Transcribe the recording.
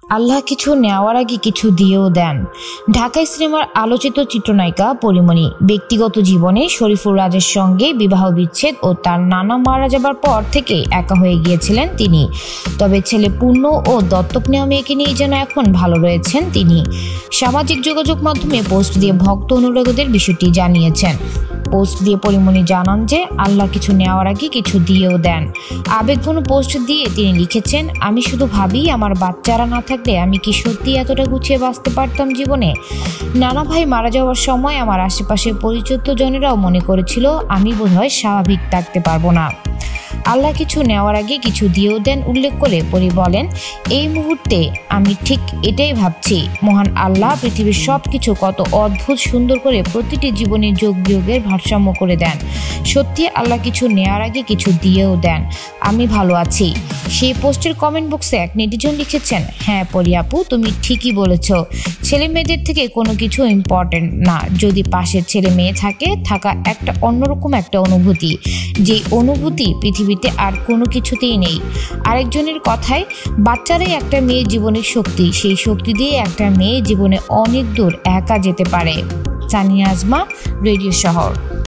আল্লাহ কিছু নেওয়ার আগে কিছু দিয়েও দেন। ঢাকাই সিনেমার আলোচিত চিত্রনায়িকা পরীমণি ব্যক্তিগত জীবনে শরীফুর রাজের সঙ্গে বিবাহ বিচ্ছেদ ও তার নানা মারা যাবার পর থেকে একা হয়ে গিয়েছিলেন তিনি। তবে ছেলে পূর্ণ ও দত্তক নেওয়া মেয়েকে নিয়ে যেন এখন ভালো রয়েছেন তিনি। সামাজিক যোগাযোগ মাধ্যমে পোস্ট দিয়ে ভক্ত অনুরাগীদের বিষয়টি জানিয়েছেন। পোস্ট দিয়ে পরীমণি জানান যে আল্লাহ কিছু নেওয়ার আগে কিছু দিয়েও দেন। আবেগঘন পোস্ট দিয়ে তিনি লিখেছেন, আমি শুধু ভাবি আমার বাচ্চারা না থাকলে আমি কি সত্যি এতটা গুছিয়ে বাঁচতে পারতাম জীবনে। নানা ভাই মারা যাওয়ার সময় আমার আশেপাশে পরিচিত জনেরাও মনে করেছিল আমি বোধহয় স্বাভাবিক থাকতে পারবো না। আল্লাহ কিছু নেওয়ার আগে কিছু দিয়েও দেন উল্লেখ করে পরি বলেন, এই মুহূর্তে আমি ঠিক এটাই ভাবছি, মহান আল্লাহ পৃথিবীর সব কিছু কত অদ্ভুত সুন্দর করে প্রতিটি জীবনের যোগ বিয়োগের ভারসাম্য করে দেন। সত্যি আল্লাহ কিছু নেওয়ার আগে কিছু দিয়েও দেন। আমি ভালো আছি। সেই পোস্টের কমেন্ট বক্সে এক নেটিজন লিখেছেন, হ্যাঁ পরি আপু, তুমি ঠিকই বলেছ, ছেলে মেয়েদের থেকে কোনো কিছু ইম্পর্টেন্ট না। যদি পাশের ছেলে মেয়ে থাকা একটা অন্যরকম একটা অনুভূতি, যেই অনুভূতি পৃথিবীতে আর কোনো কিছুতেই নেই। আরেকজনের কথায়, বাচ্চারাই একটা মেয়ের জীবনের শক্তি, সেই শক্তি দিয়ে একটা মেয়ে জীবনে অনেক দূর একা যেতে পারে। সানিয়া আজমা, রেডিও শহর।